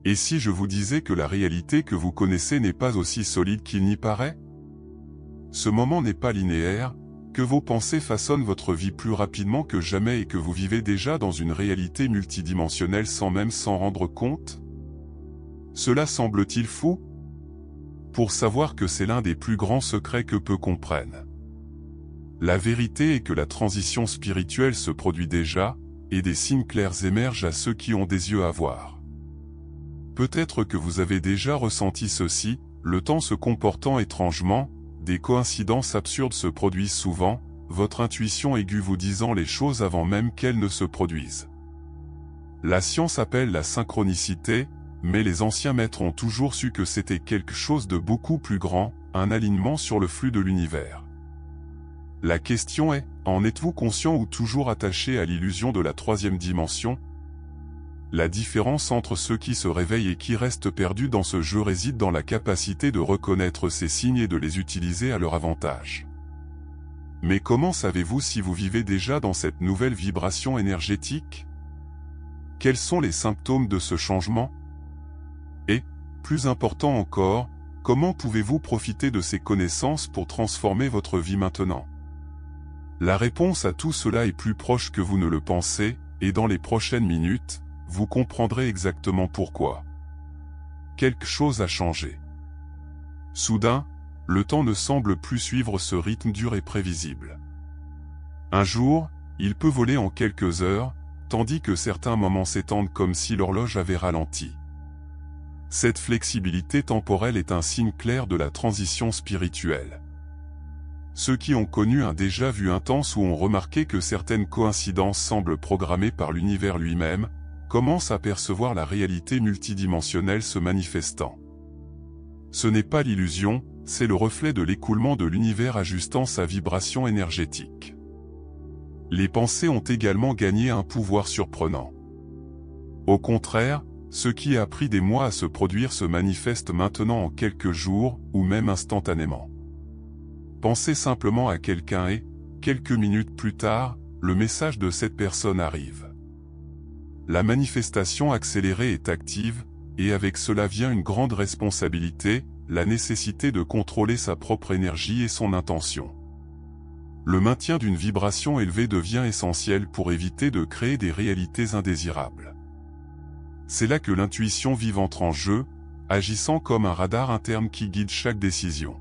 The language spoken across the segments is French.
Et si je vous disais que la réalité que vous connaissez n'est pas aussi solide qu'il n'y paraît? Ce moment n'est pas linéaire, que vos pensées façonnent votre vie plus rapidement que jamais et que vous vivez déjà dans une réalité multidimensionnelle sans même s'en rendre compte? Cela semble-t-il fou? Pour savoir que c'est l'un des plus grands secrets que peu comprennent. La vérité est que la transition spirituelle se produit déjà, et des signes clairs émergent à ceux qui ont des yeux à voir. Peut-être que vous avez déjà ressenti ceci, le temps se comportant étrangement, des coïncidences absurdes se produisent souvent, votre intuition aiguë vous disant les choses avant même qu'elles ne se produisent. La science appelle la synchronicité, mais les anciens maîtres ont toujours su que c'était quelque chose de beaucoup plus grand, un alignement sur le flux de l'univers. La question est, en êtes-vous conscient ou toujours attaché à l'illusion de la troisième dimension? La différence entre ceux qui se réveillent et qui restent perdus dans ce jeu réside dans la capacité de reconnaître ces signes et de les utiliser à leur avantage. Mais comment savez-vous si vous vivez déjà dans cette nouvelle vibration énergétique? Quels sont les symptômes de ce changement? Et, plus important encore, comment pouvez-vous profiter de ces connaissances pour transformer votre vie maintenant? La réponse à tout cela est plus proche que vous ne le pensez, et dans les prochaines minutes, vous comprendrez exactement pourquoi. Quelque chose a changé. Soudain, le temps ne semble plus suivre ce rythme dur et prévisible. Un jour, il peut voler en quelques heures, tandis que certains moments s'étendent comme si l'horloge avait ralenti. Cette flexibilité temporelle est un signe clair de la transition spirituelle. Ceux qui ont connu un déjà-vu intense ou ont remarqué que certaines coïncidences semblent programmées par l'univers lui-même, commencent à percevoir la réalité multidimensionnelle se manifestant. Ce n'est pas l'illusion, c'est le reflet de l'écoulement de l'univers ajustant sa vibration énergétique. Les pensées ont également gagné un pouvoir surprenant. Au contraire, ce qui a pris des mois à se produire se manifeste maintenant en quelques jours, ou même instantanément. Pensez simplement à quelqu'un et, quelques minutes plus tard, le message de cette personne arrive. La manifestation accélérée est active, et avec cela vient une grande responsabilité, la nécessité de contrôler sa propre énergie et son intention. Le maintien d'une vibration élevée devient essentiel pour éviter de créer des réalités indésirables. C'est là que l'intuition vive entre en jeu, agissant comme un radar interne qui guide chaque décision.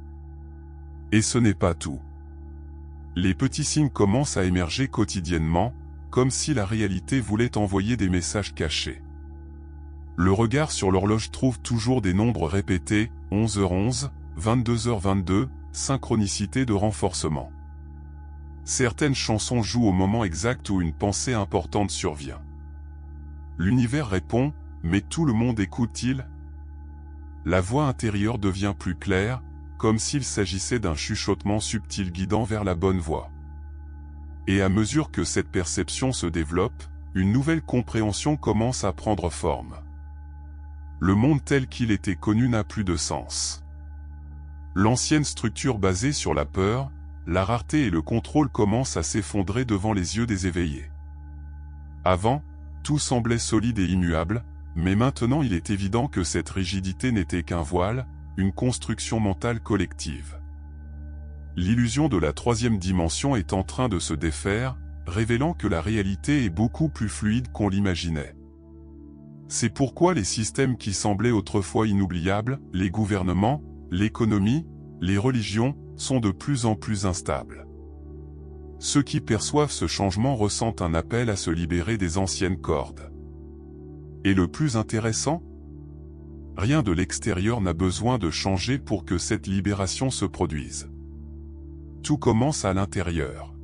Et ce n'est pas tout. Les petits signes commencent à émerger quotidiennement, comme si la réalité voulait envoyer des messages cachés. Le regard sur l'horloge trouve toujours des nombres répétés, 11h11, 22h22, synchronicité de renforcement. Certaines chansons jouent au moment exact où une pensée importante survient. L'univers répond, mais tout le monde écoute-t-il? La voix intérieure devient plus claire, comme s'il s'agissait d'un chuchotement subtil guidant vers la bonne voie. Et à mesure que cette perception se développe, une nouvelle compréhension commence à prendre forme. Le monde tel qu'il était connu n'a plus de sens. L'ancienne structure basée sur la peur, la rareté et le contrôle commencent à s'effondrer devant les yeux des éveillés. Avant, tout semblait solide et immuable, mais maintenant il est évident que cette rigidité n'était qu'un voile, une construction mentale collective. L'illusion de la troisième dimension est en train de se défaire, révélant que la réalité est beaucoup plus fluide qu'on l'imaginait. C'est pourquoi les systèmes qui semblaient autrefois inoubliables, les gouvernements, l'économie, les religions, sont de plus en plus instables. Ceux qui perçoivent ce changement ressentent un appel à se libérer des anciennes cordes. Et le plus intéressant ? Rien de l'extérieur n'a besoin de changer pour que cette libération se produise. Tout commence à l'intérieur.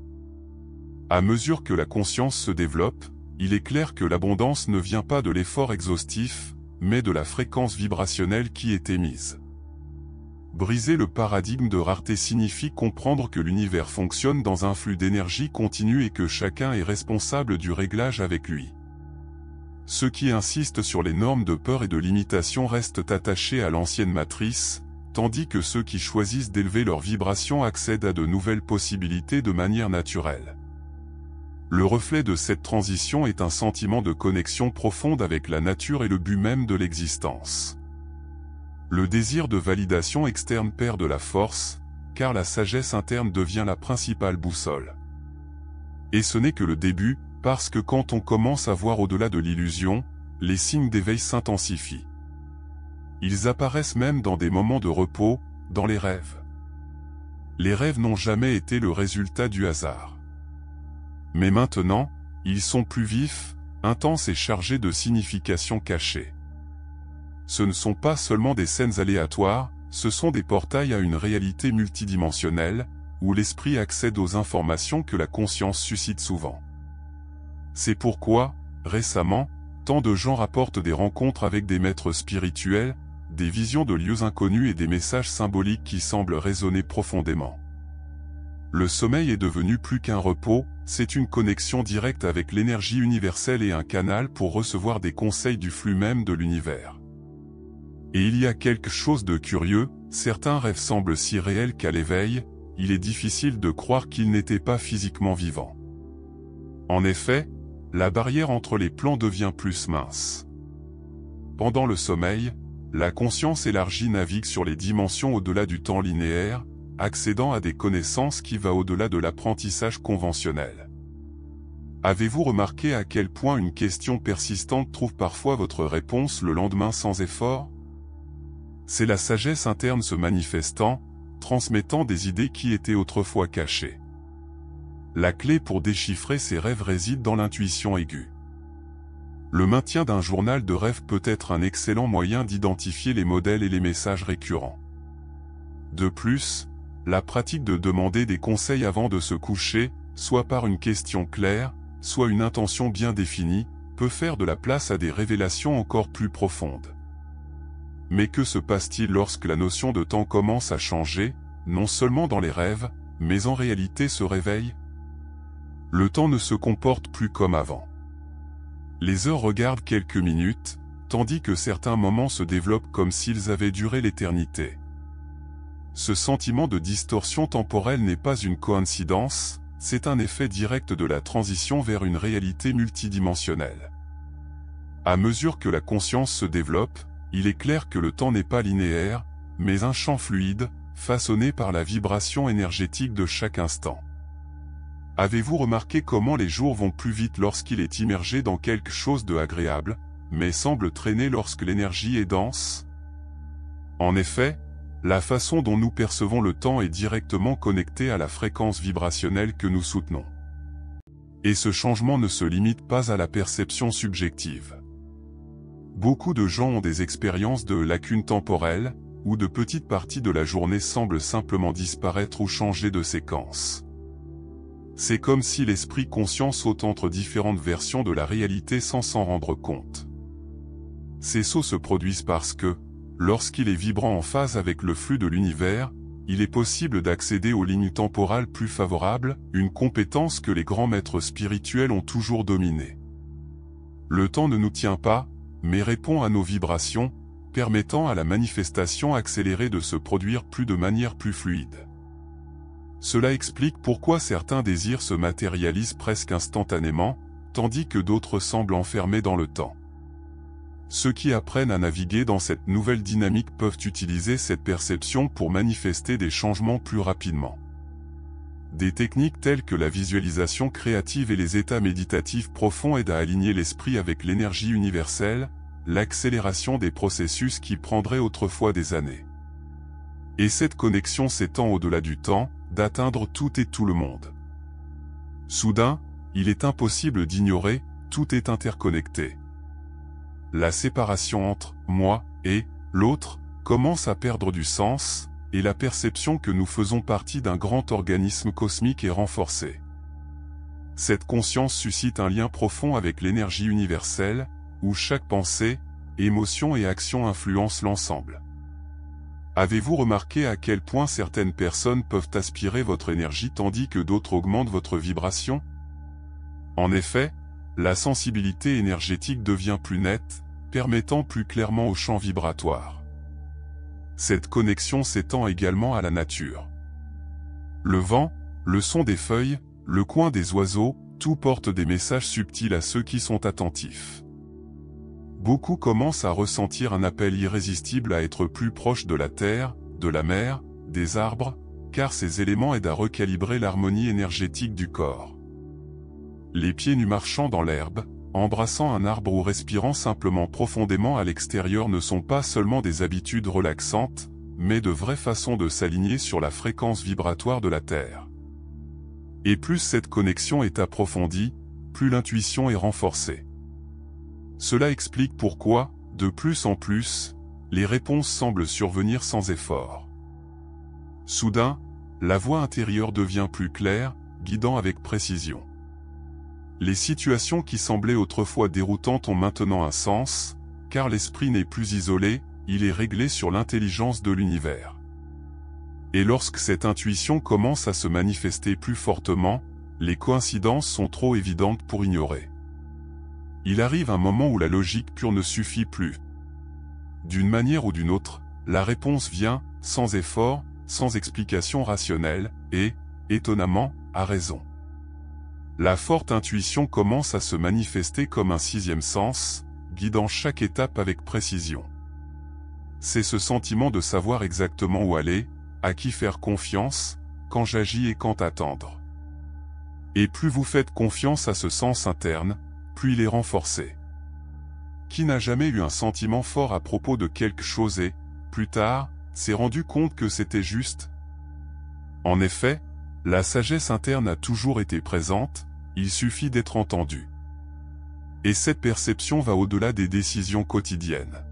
À mesure que la conscience se développe, il est clair que l'abondance ne vient pas de l'effort exhaustif, mais de la fréquence vibrationnelle qui est émise. Briser le paradigme de rareté signifie comprendre que l'univers fonctionne dans un flux d'énergie continu et que chacun est responsable du réglage avec lui. Ceux qui insistent sur les normes de peur et de limitation restent attachés à l'ancienne matrice, tandis que ceux qui choisissent d'élever leur vibration accèdent à de nouvelles possibilités de manière naturelle. Le reflet de cette transition est un sentiment de connexion profonde avec la nature et le but même de l'existence. Le désir de validation externe perd de la force, car la sagesse interne devient la principale boussole. Et ce n'est que le début, parce que quand on commence à voir au-delà de l'illusion, les signes d'éveil s'intensifient. Ils apparaissent même dans des moments de repos, dans les rêves. Les rêves n'ont jamais été le résultat du hasard. Mais maintenant, ils sont plus vifs, intenses et chargés de significations cachées. Ce ne sont pas seulement des scènes aléatoires, ce sont des portails à une réalité multidimensionnelle, où l'esprit accède aux informations que la conscience suscite souvent. C'est pourquoi, récemment, tant de gens rapportent des rencontres avec des maîtres spirituels, des visions de lieux inconnus et des messages symboliques qui semblent résonner profondément. Le sommeil est devenu plus qu'un repos, c'est une connexion directe avec l'énergie universelle et un canal pour recevoir des conseils du flux même de l'univers. Et il y a quelque chose de curieux, certains rêves semblent si réels qu'à l'éveil, il est difficile de croire qu'ils n'étaient pas physiquement vivants. En effet, la barrière entre les plans devient plus mince. Pendant le sommeil, la conscience élargie navigue sur les dimensions au-delà du temps linéaire, accédant à des connaissances qui vont au-delà de l'apprentissage conventionnel. Avez-vous remarqué à quel point une question persistante trouve parfois votre réponse le lendemain sans effort? C'est la sagesse interne se manifestant, transmettant des idées qui étaient autrefois cachées. La clé pour déchiffrer ces rêves réside dans l'intuition aiguë. Le maintien d'un journal de rêve peut être un excellent moyen d'identifier les modèles et les messages récurrents. De plus, la pratique de demander des conseils avant de se coucher, soit par une question claire, soit une intention bien définie, peut faire de la place à des révélations encore plus profondes. Mais que se passe-t-il lorsque la notion de temps commence à changer, non seulement dans les rêves, mais en réalité se réveille? Le temps ne se comporte plus comme avant. Les heures regardent quelques minutes, tandis que certains moments se développent comme s'ils avaient duré l'éternité. Ce sentiment de distorsion temporelle n'est pas une coïncidence, c'est un effet direct de la transition vers une réalité multidimensionnelle. À mesure que la conscience se développe, il est clair que le temps n'est pas linéaire, mais un champ fluide, façonné par la vibration énergétique de chaque instant. Avez-vous remarqué comment les jours vont plus vite lorsqu'il est immergé dans quelque chose de agréable, mais semble traîner lorsque l'énergie est dense? En effet, la façon dont nous percevons le temps est directement connectée à la fréquence vibrationnelle que nous soutenons. Et ce changement ne se limite pas à la perception subjective. Beaucoup de gens ont des expériences de lacunes temporelles, où de petites parties de la journée semblent simplement disparaître ou changer de séquence. C'est comme si l'esprit conscient saute entre différentes versions de la réalité sans s'en rendre compte. Ces sauts se produisent parce que, lorsqu'il est vibrant en phase avec le flux de l'univers, il est possible d'accéder aux lignes temporales plus favorables, une compétence que les grands maîtres spirituels ont toujours dominée. Le temps ne nous tient pas, mais répond à nos vibrations, permettant à la manifestation accélérée de se produire de manière plus fluide. Cela explique pourquoi certains désirs se matérialisent presque instantanément, tandis que d'autres semblent enfermés dans le temps. Ceux qui apprennent à naviguer dans cette nouvelle dynamique peuvent utiliser cette perception pour manifester des changements plus rapidement. Des techniques telles que la visualisation créative et les états méditatifs profonds aident à aligner l'esprit avec l'énergie universelle, l'accélération des processus qui prendraient autrefois des années. Et cette connexion s'étend au-delà du temps, d'atteindre tout et tout le monde. Soudain, il est impossible d'ignorer, tout est interconnecté. La séparation entre « moi » et « l'autre » commence à perdre du sens, et la perception que nous faisons partie d'un grand organisme cosmique est renforcée. Cette conscience suscite un lien profond avec l'énergie universelle, où chaque pensée, émotion et action influencent l'ensemble. Avez-vous remarqué à quel point certaines personnes peuvent aspirer votre énergie tandis que d'autres augmentent votre vibration? En effet, la sensibilité énergétique devient plus nette, permettant plus clairement au champ vibratoire. Cette connexion s'étend également à la nature. Le vent, le son des feuilles, le coin des oiseaux, tout porte des messages subtils à ceux qui sont attentifs. Beaucoup commencent à ressentir un appel irrésistible à être plus proche de la terre, de la mer, des arbres, car ces éléments aident à recalibrer l'harmonie énergétique du corps. Les pieds nus marchant dans l'herbe, embrassant un arbre ou respirant simplement profondément à l'extérieur ne sont pas seulement des habitudes relaxantes, mais de vraies façons de s'aligner sur la fréquence vibratoire de la Terre. Et plus cette connexion est approfondie, plus l'intuition est renforcée. Cela explique pourquoi, de plus en plus, les réponses semblent survenir sans effort. Soudain, la voix intérieure devient plus claire, guidant avec précision. Les situations qui semblaient autrefois déroutantes ont maintenant un sens, car l'esprit n'est plus isolé, il est réglé sur l'intelligence de l'univers. Et lorsque cette intuition commence à se manifester plus fortement, les coïncidences sont trop évidentes pour ignorer. Il arrive un moment où la logique pure ne suffit plus. D'une manière ou d'une autre, la réponse vient, sans effort, sans explication rationnelle, et, étonnamment, à raison. La forte intuition commence à se manifester comme un sixième sens, guidant chaque étape avec précision. C'est ce sentiment de savoir exactement où aller, à qui faire confiance, quand j'agis et quand attendre. Et plus vous faites confiance à ce sens interne, plus il est renforcé. Qui n'a jamais eu un sentiment fort à propos de quelque chose et, plus tard, s'est rendu compte que c'était juste? En effet, la sagesse interne a toujours été présente, il suffit d'être entendu. Et cette perception va au-delà des décisions quotidiennes.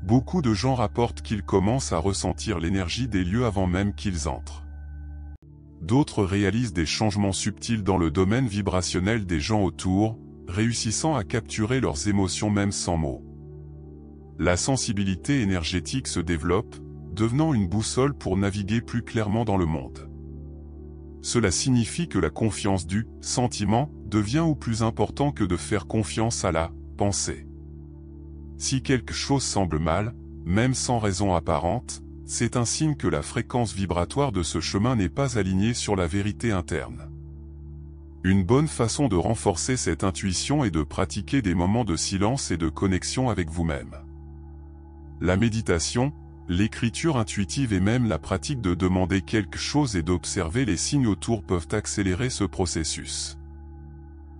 Beaucoup de gens rapportent qu'ils commencent à ressentir l'énergie des lieux avant même qu'ils entrent. D'autres réalisent des changements subtils dans le domaine vibrationnel des gens autour, réussissant à capturer leurs émotions même sans mots. La sensibilité énergétique se développe, devenant une boussole pour naviguer plus clairement dans le monde. Cela signifie que la confiance du sentiment devient ou plus important que de faire confiance à la pensée. Si quelque chose semble mal, même sans raison apparente, c'est un signe que la fréquence vibratoire de ce chemin n'est pas alignée sur la vérité interne. Une bonne façon de renforcer cette intuition est de pratiquer des moments de silence et de connexion avec vous-même. La méditation, l'écriture intuitive et même la pratique de demander quelque chose et d'observer les signes autour peuvent accélérer ce processus.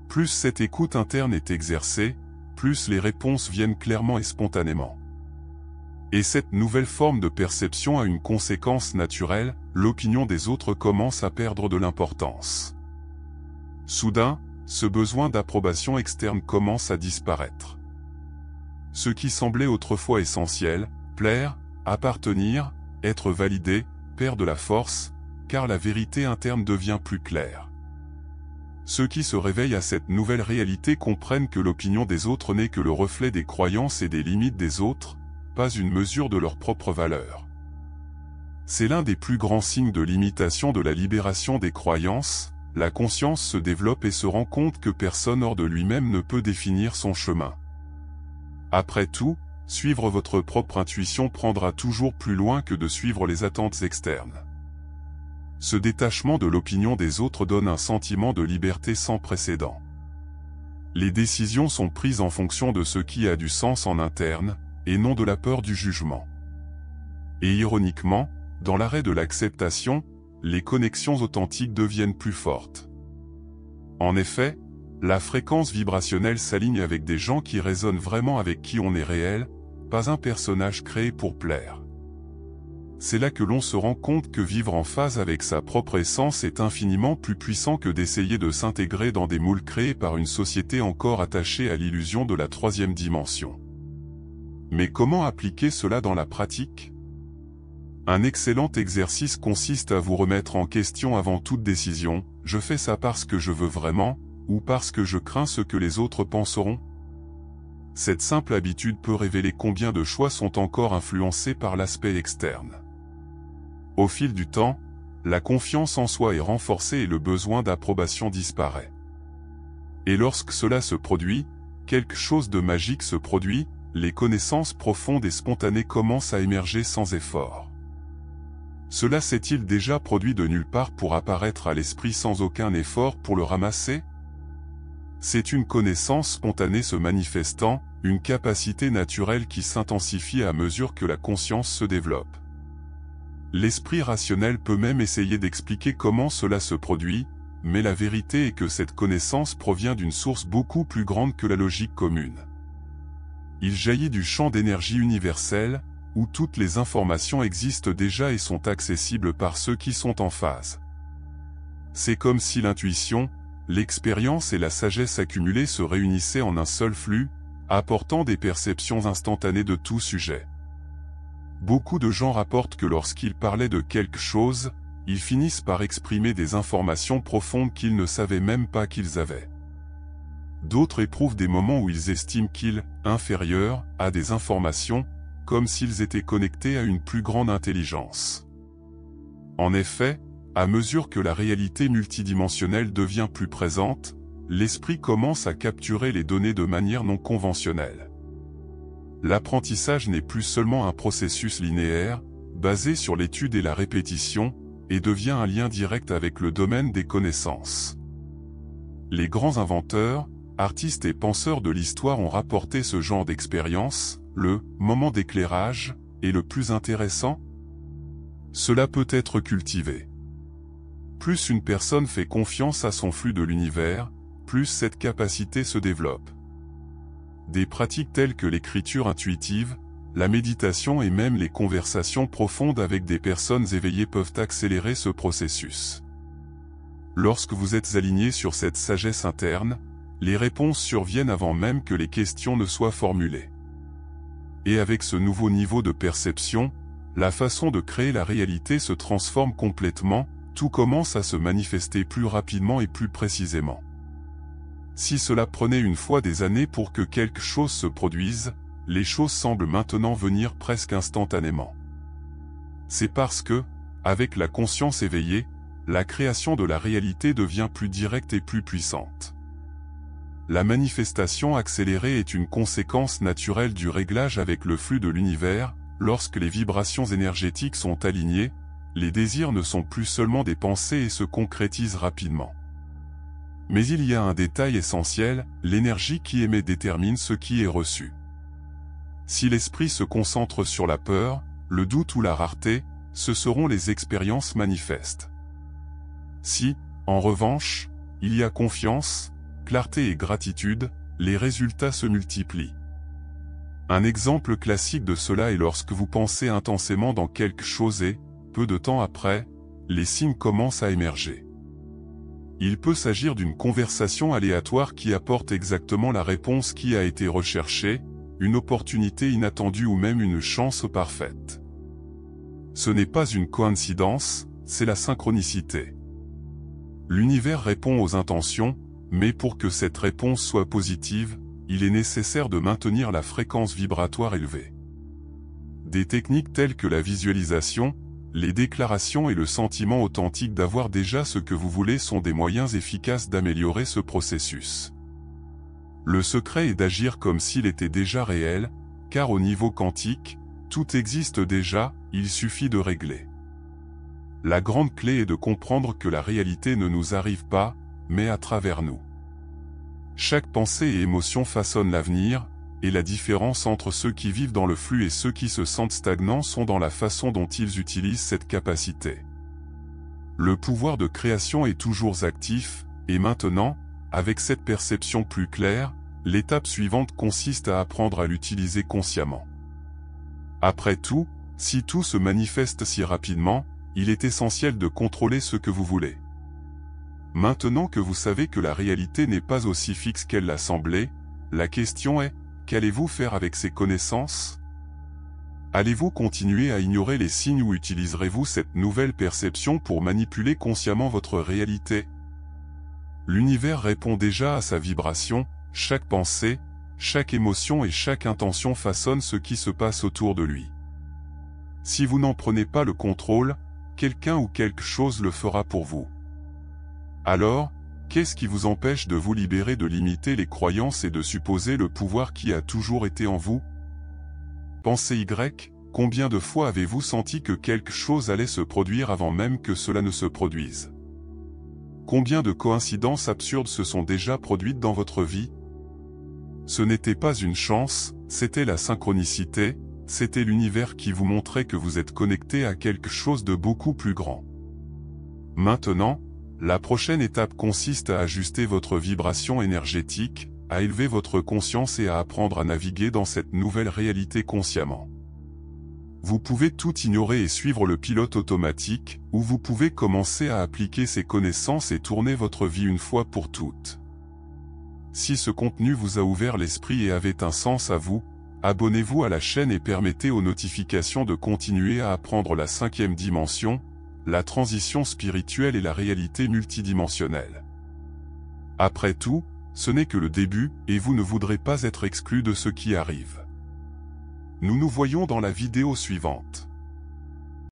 Plus cette écoute interne est exercée, plus les réponses viennent clairement et spontanément. Et cette nouvelle forme de perception a une conséquence naturelle, l'opinion des autres commence à perdre de l'importance. Soudain, ce besoin d'approbation externe commence à disparaître. Ce qui semblait autrefois essentiel, plaire, appartenir, être validé, perd de la force, car la vérité interne devient plus claire. Ceux qui se réveillent à cette nouvelle réalité comprennent que l'opinion des autres n'est que le reflet des croyances et des limites des autres, pas une mesure de leur propre valeur. C'est l'un des plus grands signes de l'imitation de la libération des croyances, la conscience se développe et se rend compte que personne hors de lui-même ne peut définir son chemin. Après tout, suivre votre propre intuition prendra toujours plus loin que de suivre les attentes externes. Ce détachement de l'opinion des autres donne un sentiment de liberté sans précédent. Les décisions sont prises en fonction de ce qui a du sens en interne, et non de la peur du jugement. Et ironiquement, dans l'arrêt de l'acceptation, les connexions authentiques deviennent plus fortes. En effet, la fréquence vibrationnelle s'aligne avec des gens qui résonnent vraiment avec qui on est réel, pas un personnage créé pour plaire. C'est là que l'on se rend compte que vivre en phase avec sa propre essence est infiniment plus puissant que d'essayer de s'intégrer dans des moules créés par une société encore attachée à l'illusion de la troisième dimension. Mais comment appliquer cela dans la pratique? Un excellent exercice consiste à vous remettre en question avant toute décision, je fais ça parce que je veux vraiment, ou parce que je crains ce que les autres penseront? Cette simple habitude peut révéler combien de choix sont encore influencés par l'aspect externe. Au fil du temps, la confiance en soi est renforcée et le besoin d'approbation disparaît. Et lorsque cela se produit, quelque chose de magique se produit, les connaissances profondes et spontanées commencent à émerger sans effort. Cela s'est-il déjà produit de nulle part pour apparaître à l'esprit sans aucun effort pour le ramasser? C'est une connaissance spontanée se manifestant, une capacité naturelle qui s'intensifie à mesure que la conscience se développe. L'esprit rationnel peut même essayer d'expliquer comment cela se produit, mais la vérité est que cette connaissance provient d'une source beaucoup plus grande que la logique commune. Il jaillit du champ d'énergie universel, où toutes les informations existent déjà et sont accessibles par ceux qui sont en phase. C'est comme si l'intuition, l'expérience et la sagesse accumulées se réunissaient en un seul flux, apportant des perceptions instantanées de tout sujet. Beaucoup de gens rapportent que lorsqu'ils parlaient de quelque chose, ils finissent par exprimer des informations profondes qu'ils ne savaient même pas qu'ils avaient. D'autres éprouvent des moments où ils estiment qu'ils, inférieurs, à des informations, comme s'ils étaient connectés à une plus grande intelligence. En effet, à mesure que la réalité multidimensionnelle devient plus présente, l'esprit commence à capturer les données de manière non conventionnelle. L'apprentissage n'est plus seulement un processus linéaire, basé sur l'étude et la répétition, et devient un lien direct avec le domaine des connaissances. Les grands inventeurs, artistes et penseurs de l'histoire ont rapporté ce genre d'expérience. Le moment d'éclairage est le plus intéressant. Cela peut être cultivé. Plus une personne fait confiance à son flux de l'univers, plus cette capacité se développe. Des pratiques telles que l'écriture intuitive, la méditation et même les conversations profondes avec des personnes éveillées peuvent accélérer ce processus. Lorsque vous êtes aligné sur cette sagesse interne, les réponses surviennent avant même que les questions ne soient formulées. Et avec ce nouveau niveau de perception, la façon de créer la réalité se transforme complètement, tout commence à se manifester plus rapidement et plus précisément. Si cela prenait une fois des années pour que quelque chose se produise, les choses semblent maintenant venir presque instantanément. C'est parce que, avec la conscience éveillée, la création de la réalité devient plus directe et plus puissante. La manifestation accélérée est une conséquence naturelle du réglage avec le flux de l'univers. Lorsque les vibrations énergétiques sont alignées, les désirs ne sont plus seulement des pensées et se concrétisent rapidement. Mais il y a un détail essentiel, l'énergie qui émet détermine ce qui est reçu. Si l'esprit se concentre sur la peur, le doute ou la rareté, ce seront les expériences manifestes. Si, en revanche, il y a confiance, clarté et gratitude, les résultats se multiplient. Un exemple classique de cela est lorsque vous pensez intensément dans quelque chose et, peu de temps après, les signes commencent à émerger. Il peut s'agir d'une conversation aléatoire qui apporte exactement la réponse qui a été recherchée, une opportunité inattendue ou même une chance parfaite. Ce n'est pas une coïncidence, c'est la synchronicité. L'univers répond aux intentions, mais pour que cette réponse soit positive, il est nécessaire de maintenir la fréquence vibratoire élevée. Des techniques telles que la visualisation, les déclarations et le sentiment authentique d'avoir déjà ce que vous voulez sont des moyens efficaces d'améliorer ce processus. Le secret est d'agir comme s'il était déjà réel, car au niveau quantique, tout existe déjà, il suffit de régler. La grande clé est de comprendre que la réalité ne nous arrive pas, mais à travers nous. Chaque pensée et émotion façonne l'avenir, et la différence entre ceux qui vivent dans le flux et ceux qui se sentent stagnants sont dans la façon dont ils utilisent cette capacité. Le pouvoir de création est toujours actif, et maintenant, avec cette perception plus claire, l'étape suivante consiste à apprendre à l'utiliser consciemment. Après tout, si tout se manifeste si rapidement, il est essentiel de contrôler ce que vous voulez. Maintenant que vous savez que la réalité n'est pas aussi fixe qu'elle l'a semblé, la question est, qu'allez-vous faire avec ces connaissances? Allez-vous continuer à ignorer les signes ou utiliserez-vous cette nouvelle perception pour manipuler consciemment votre réalité? L'univers répond déjà à sa vibration, chaque pensée, chaque émotion et chaque intention façonne ce qui se passe autour de lui. Si vous n'en prenez pas le contrôle, quelqu'un ou quelque chose le fera pour vous. Alors, qu'est-ce qui vous empêche de vous libérer de limiter les croyances et de supposer le pouvoir qui a toujours été en vous? Pensée Y, Combien de fois avez-vous senti que quelque chose allait se produire avant même que cela ne se produise? Combien de coïncidences absurdes se sont déjà produites dans votre vie? Ce n'était pas une chance, c'était la synchronicité, c'était l'univers qui vous montrait que vous êtes connecté à quelque chose de beaucoup plus grand. Maintenant, la prochaine étape consiste à ajuster votre vibration énergétique, à élever votre conscience et à apprendre à naviguer dans cette nouvelle réalité consciemment. Vous pouvez tout ignorer et suivre le pilote automatique, ou vous pouvez commencer à appliquer ces connaissances et tourner votre vie une fois pour toutes. Si ce contenu vous a ouvert l'esprit et avait un sens à vous, abonnez-vous à la chaîne et permettez aux notifications de continuer à apprendre la 5e dimension, la transition spirituelle et la réalité multidimensionnelle. Après tout, ce n'est que le début, et vous ne voudrez pas être exclu de ce qui arrive. Nous nous voyons dans la vidéo suivante.